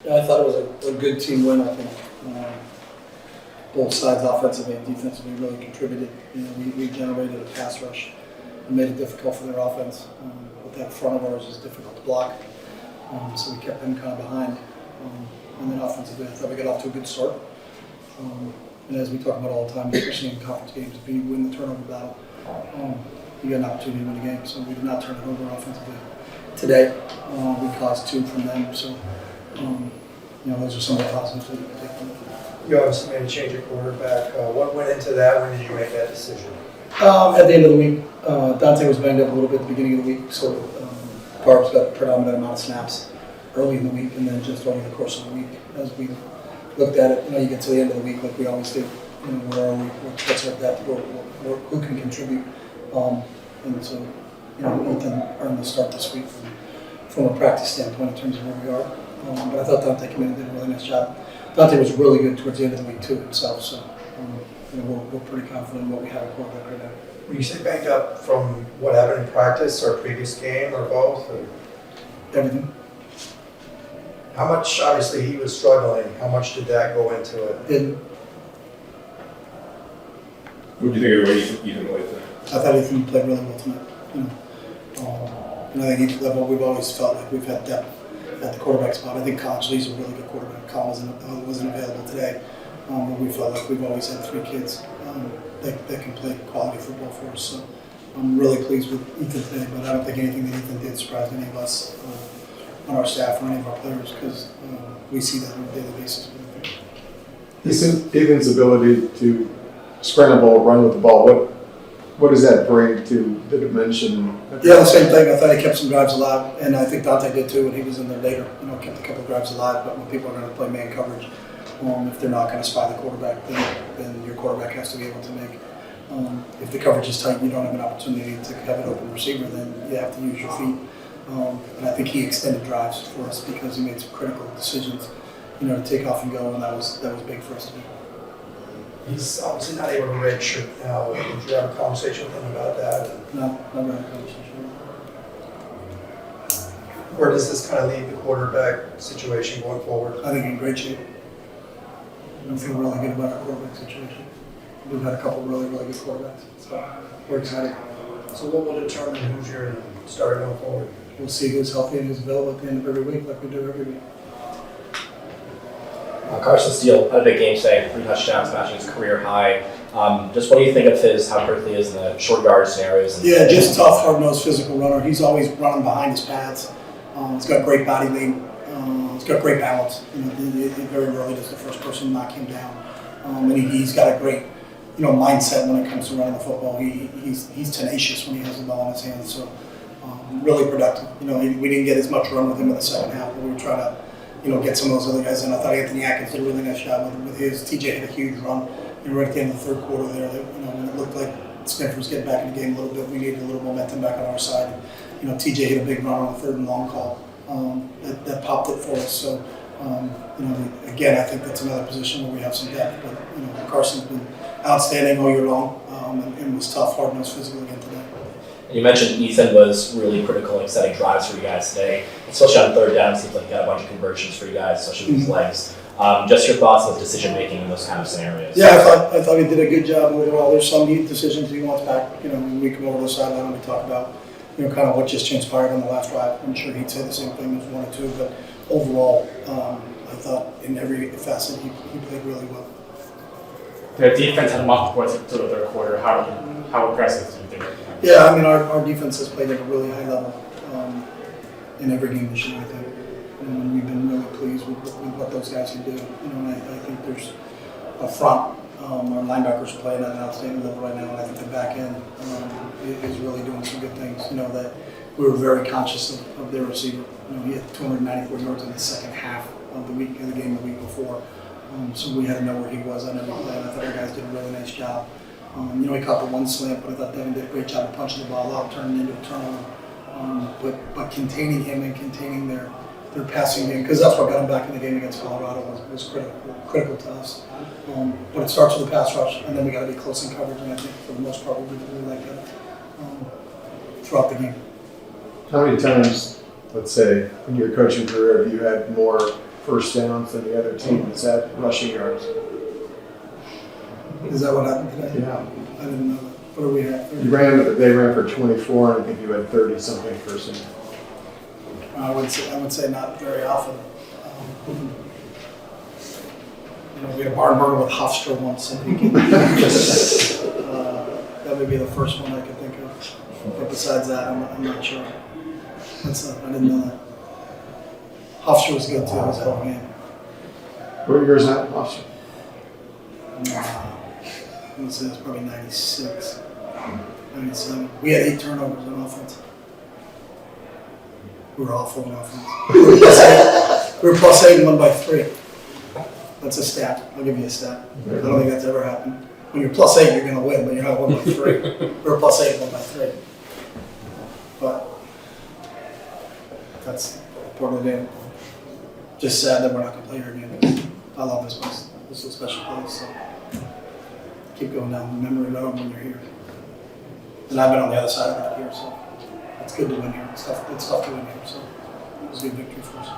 Yeah, I thought it was a good team win. I think both sides, offensively and defensively, really contributed. You know, we generated a pass rush and made it difficult for their offense. But that front of ours is difficult to block, so we kept them kind of behind. And then offensively, I thought we got off to a good start. And as we talk about all the time, especially in conference games, if you win the turnover battle, you got an opportunity to win a game. So we did not turn it over offensively today. We caused 2 from them. So, you know, those are some of the positives that you can take from it. You obviously made a change at quarterback. What went into that? When did you make that decision? At the end of the week, Dante was banged up a little bit at the beginning of the week, so Barb's got a predominant amount of snaps early in the week, and then just over the course of the week, as we looked at it, you know, you get to the end of the week like we always do. You know, where are we? What's our depth? Who can contribute? And so, you know, Ethan earned the start this week from a practice standpoint in terms of where we are. But I thought Dante came in and did a really nice job. Dante was really good towards the end of the week too himself, so you know, we're pretty confident in what we have at quarterback right now. When you say banged up from what happened in practice or previous game or both? Or? Everything. How much, obviously he was struggling, how much did that go into it? What do you think of Ethan played today? I thought Ethan played really well tonight. You know, and I think each level we've always felt like we've had depth at the quarterback spot. I think College Lee's a really good quarterback. Colin wasn't available today, but we felt like we've always had 3 kids that can play quality football for us. So I'm really pleased with Ethan today, but I don't think anything that Ethan did surprised any of us on our staff or any of our players, because we see that on a daily basis. Ethan's ability to scramble, run with the ball, what does that bring to the dimension? Yeah, the same thing. I thought he kept some drives alive, and I think Dante did too when he was in there later. You know, kept a couple of drives alive, but when people are going to play man coverage, if they're not going to spy the quarterback, then your quarterback has to be able to make. If the coverage is tight and you don't have an opportunity to have an open receiver, then you have to use your feet. And I think he extended drives for us because he made some critical decisions, you know, to take off and go, and that was big for us to do. He's obviously not able to redshirt now. Did you have a conversation with him about that? No, never had a conversation. Where does this kind of leave the quarterback situation going forward? I think in great shape. I feel really good about our quarterback situation. We've had a couple really, really good quarterbacks, so we're excited. So what will determine who's your starter going forward? We'll see who's healthy and who's available at the end of every week, like we do every week. Carson Steele had a big game today, 3 touchdowns, matching his career high. Just what do you think of how quickly he is in the short yard scenarios? Yeah, just tough, hard-nosed, physical runner. He's always running behind his pads. He's got great body weight. He's got great balance. You know, very rarely does the first person knock him down. And he's got a great, you know, mindset when it comes to running the football. He's tenacious when he has the ball in his hands. So really productive. You know, we didn't get as much run with him in the second half, but we were trying to, you know, get some of those other guys in. I thought Anthony Atkins did a really nice job with his. TJ had a huge run, you know, right at the end of the third quarter there. That, you know, when it looked like Stanford was getting back in the game a little bit, we needed a little momentum back on our side. You know, TJ hit a big run on the 3rd and long call that popped it for us. So, you know, again, I think that's another position where we have some depth. But, you know, Carson's been outstanding all year long and was tough, hard-nosed, physical again today. You mentioned Ethan was really critical in setting drives for you guys today, especially on 3rd down. It seems like he got a bunch of conversions for you guys, especially with his legs. Just your thoughts on his decision-making in those kind of scenarios. Yeah, I thought he did a good job overall. There's some neat decisions he wants back. You know, when we come over to the sideline and we talk about, you know, kind of what just transpired on the last drive. I'm sure he'd say the same thing as 1 or 2, but overall, I thought in every facet he played really well. The defense had multiple points through the 3rd quarter. How impressive do you think? Yeah, I mean, our defense has played at a really high level in every game this year, I think. And we've been really pleased with what those guys can do. You know, and I think there's a front. Our linebackers are playing at an outstanding level right now, and I think the back end is really doing some good things. You know, that we were very conscious of their receiver. You know, he had 294 yards in the second half of the game the week before. So we had to know where he was on every play, and I thought our guys did a really nice job. You know, he caught the 1 slant, but I thought Devin did a great job of punching the ball out, turning it into a turnover. But containing him and containing their passing game, because that's what got him back in the game against Colorado was critical to us. But it starts with the pass rush, and then we got to be close in coverage, and I think for the most part we did really like that throughout the game. How many times, let's say, in your coaching career have you had more first downs than the other team. Is that rushing yards? Is that what happened today? Yeah. I didn't know that. What do we have? They ran for 24, and I think you had 30-something first down. I would say not very often. We had a barn burner with Hofstra once. I think. That would be the first one I could think of. But besides that, I'm not sure. I didn't know that. Hofstra was good too. It was a whole game. What year is that, officer? I would say it was probably 96, 97. We had 8 turnovers on offense. We were awful on offense. We were plus 8 and won by 3. That's a stat. I'll give you a stat. I don't think that's ever happened. When you're plus 8, you're going to win, but you're not 1 by 3. We were plus 8 and 1 by 3. But that's part of the game. Just sad that we're not going to play here again. Because I love this place. This is a special place. So keep going down the memory road when you're here. And I've been on the other side of that here, so it's good to win here. It's tough to win here, so it was a good victory for us.